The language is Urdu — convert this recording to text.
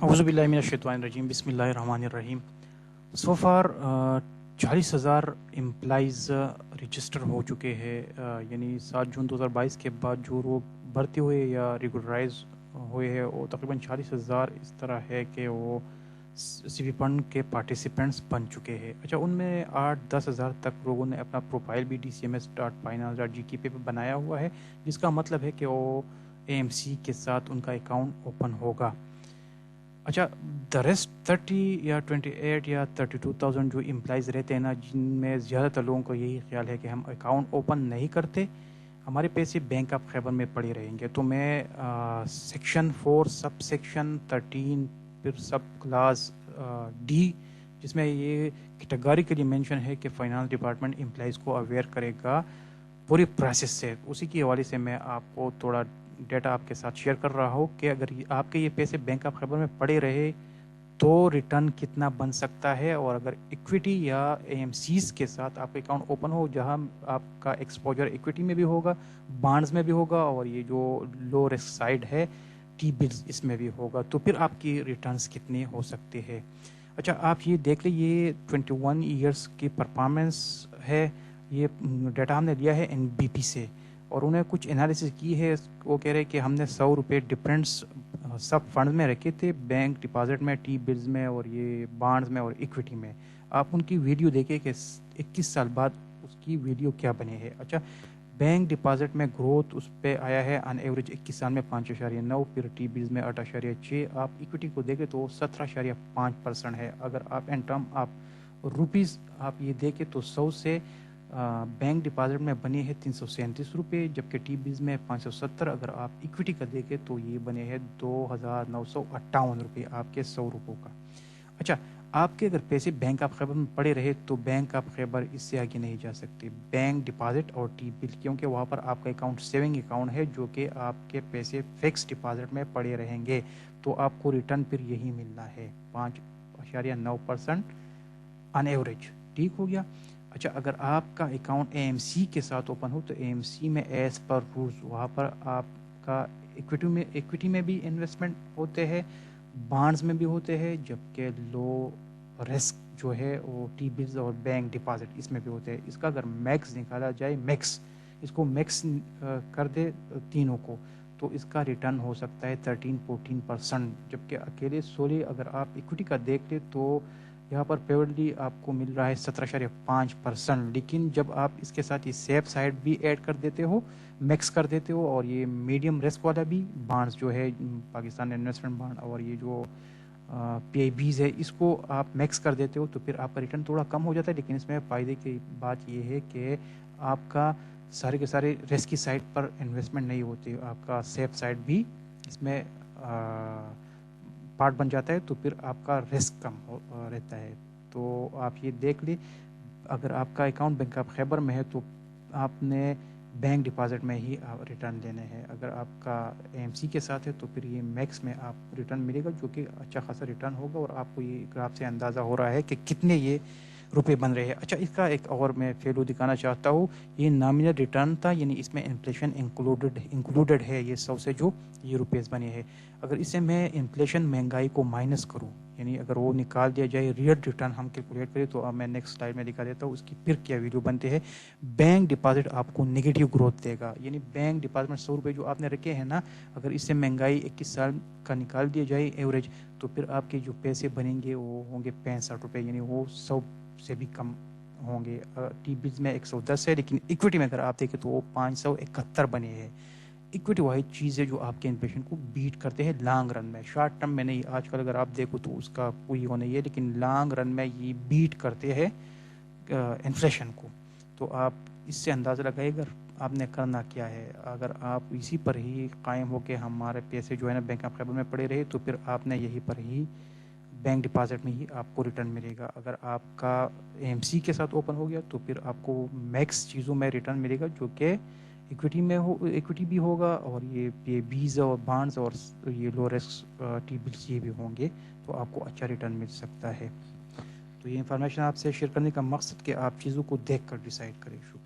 اعوذ باللہ من الشیطان الرجیم بسم اللہ الرحمن الرحیم. سو فار 40,000 امپلائیز رجسٹر ہو چکے ہیں، یعنی 7 جون 2022 کے بعد جو وہ بھرتی ہوئے یا ریگولرائز ہوئے ہیں وہ تقریباً 40,000 اس طرح ہے کہ وہ سی وی فنڈ کے پارٹیسپینٹس بن چکے ہیں. اچھا، ان میں 8-10 ہزار تک لوگوں نے اپنا پروفائل بھی DCMS.finance.gk پہ بنایا ہوا ہے، جس کا مطلب ہے کہ وہ AMC کے ساتھ ان کا اکاؤنٹ اوپن ہوگا. اچھا، دا ریسٹ 30 یا 28 یا 32,000 جو امپلائیز رہتے ہیں نا، جن میں زیادہ تر لوگوں کو یہی خیال ہے کہ ہم اکاؤنٹ اوپن نہیں کرتے، ہمارے پیسے بینک آف خیبر میں پڑے رہیں گے. تو میں سیکشن 4 سب سیکشن 13 پھر سب کلاس ڈی، جس میں یہ کیٹیگوریکلی مینشن ہے کہ فائنانس ڈپارٹمنٹ امپلائیز کو اویئر کرے گا پوری پروسیس سے، اسی کے حوالے سے میں آپ کو تھوڑا ڈیٹا آپ کے ساتھ شیئر کر رہا ہوں کہ اگر آپ کے یہ پیسے بینک آف خیبر میں پڑے رہے تو ریٹرن کتنا بن سکتا ہے. اور اگر ایکویٹی یا AMCs کے ساتھ آپ کا اکاؤنٹ اوپن ہو جہاں آپ کا ایکسپوجر ایکویٹی میں بھی ہوگا، بانڈز میں بھی ہوگا، اور یہ جو لو رسک سائڈ ہے ٹی بلز اس میں بھی ہوگا، تو پھر آپ کی ریٹرنز کتنے ہو سکتے ہیں. اچھا، آپ یہ دیکھ لیں، یہ 21 ایئرس کی پرفارمنس ہے. یہ ڈیٹا ہم نے لیا ہے NBP سے، اور انہیں کچھ انالیسس کی ہے. وہ کہہ رہے کہ ہم نے 100 روپے ڈفرینس سب فنڈ میں رکھے تھے، بینک ڈپازٹ میں، ٹی بلز میں، اور یہ بانڈز میں اور ایکویٹی میں. آپ ان کی ویڈیو دیکھیں کہ 21 سال بعد اس کی ویڈیو کیا بنے ہے. اچھا، بینک ڈپازٹ میں گروتھ اس پہ آیا ہے آن ایوریج 21 سال میں 5.9، پھر ٹی بلز میں 8.6. آپ ایکویٹی کو دیکھیں تو 17.5% ہے. اگر آپ ان ٹرم آپ روپیز آپ یہ دیکھیں تو 100 سے بینک ڈپازٹ میں بنے ہیں 337 روپے، جبکہ ٹی بلز میں 570. اگر آپ ایکویٹی کا دیکھیں تو یہ بنے ہیں 2,958 روپے آپ کے 100 روپوں کا. اچھا، آپ کے اگر پیسے بینک آف خیبر میں پڑے رہے تو بینک آف خیبر اس سے آگے نہیں جا سکتے. بینک ڈپازٹ اور ٹی بل، کیونکہ وہاں پر آپ کا اکاؤنٹ سیونگ اکاؤنٹ ہے جو کہ آپ کے پیسے فکس ڈپازٹ میں پڑے رہیں گے، تو آپ کو ریٹرن پھر یہی ملنا ہے 5.9% آن ایوریج. ٹھیک ہو گیا. اچھا، اگر آپ کا اکاؤنٹ AMC کے ساتھ اوپن ہو تو AMC میں ایز پر رولز وہاں پر آپ کا ایکویٹی میں بھی انویسٹمنٹ ہوتے ہیں، بانڈز میں بھی ہوتے ہیں، جبکہ لو رسک جو ہے وہ ٹی بلز اور بینک ڈپازٹ اس میں بھی ہوتے ہیں. اس کا اگر میکس نکالا جائے، اس کو میکس کر دے تینوں کو، تو اس کا ریٹرن ہو سکتا ہے 13-14%. جبکہ اکیلے سولے اگر آپ ایکویٹی کا دیکھ لیں تو یہاں پر پیورلی آپ کو مل رہا ہے 17.5%. لیکن جب آپ اس کے ساتھ یہ سیف سائڈ بھی ایڈ کر دیتے ہو، میکس کر دیتے ہو، اور یہ میڈیم رسک والا بھی بانڈز جو ہے پاکستان انویسٹمنٹ بانڈ اور یہ جو PIBs ہے، اس کو آپ میکس کر دیتے ہو تو پھر آپ کا ریٹرن تھوڑا کم ہو جاتا ہے. لیکن اس میں فائدے کی بات یہ ہے کہ آپ کا سارے کے سارے رسک کی سائڈ پر انویسٹمنٹ نہیں ہوتی، آپ کا سیف سائڈ بھی اس میں پارٹ بن جاتا ہے، تو پھر آپ کا رسک کم رہتا ہے. تو آپ یہ دیکھ لیں، اگر آپ کا اکاؤنٹ بینک آف خیبر میں ہے تو آپ نے بینک ڈپازٹ میں ہی ریٹرن لینے ہیں. اگر آپ کا AMC کے ساتھ ہے تو پھر یہ میکس میں آپ ریٹرن ملے گا، جو کہ اچھا خاصا ریٹرن ہوگا، اور آپ کو یہ گراف سے اندازہ ہو رہا ہے کہ کتنے یہ روپے بن رہے ہیں. اچھا، اس کا ایک اور میں فیلو دکھانا چاہتا ہوں. یہ نامینل ریٹرن تھا، یعنی اس میں انفلیشن انکلوڈڈ ہے. یہ 100 سے جو یہ روپیز بنے ہیں، اگر اسے میں انفلیشن مہنگائی کو مائنس کروں، یعنی اگر وہ نکال دیا جائے، ریئل ریٹرن ہم کیلکولیٹ کریں، تو اب میں نیکسٹ سلائڈ میں دکھا دیتا ہوں اس کی پھر کیا ویڈیو بنتے ہیں. بینک ڈپازٹ آپ کو نیگیٹو گروتھ دے گا، یعنی بینک ڈپازٹ میں 100 روپے جو آپ نے رکھے ہیں نا، اگر اس سے مہنگائی 21 سال کا نکال دیا جائے ایوریج، تو پھر آپ کے جو پیسے بنیں گے وہ ہوں گے 65 روپے، یعنی وہ 100 سے بھی کم ہوں گے. ٹی بلز میں 110 ہے، لیکن ایکویٹی میں اگر آپ دیکھیں تو وہ 571 بنے ہیں. ایکویٹی واحد چیز ہے جو آپ کے انفلیشن کو بیٹ کرتے ہیں لانگ رن میں، شارٹ ٹرم میں نہیں. آج کل اگر آپ دیکھو تو اس کا کوئی وہ نہیں ہے، لیکن لانگ رن میں یہ بیٹ کرتے ہیں انفلیشن کو. تو آپ اس سے اندازہ لگائے گا آپ نے کرنا کیا ہے. اگر آپ اسی پر ہی قائم ہو کے ہمارے پیسے جو ہے نا بینک آف خیبر میں پڑے رہے، تو پھر آپ نے یہی پر ہی بینک ڈپازٹ میں ہی آپ کو ریٹرن ملے گا. اگر آپ کا AMC کے ساتھ اوپن ہو گیا تو پھر آپ کو میکس چیزوں میں ریٹرن ملے گا، جو کہ ایکویٹی میں ایکویٹی بھی ہوگا، اور یہ PIBs اور بانڈز اور یہ لو رسک ٹی بلز یہ بھی ہوں گے، تو آپ کو اچھا ریٹرن مل سکتا ہے. تو یہ انفارمیشن آپ سے شیئر کرنے کا مقصد کہ آپ چیزوں کو دیکھ کر ڈیسائیڈ کریں. شکریہ.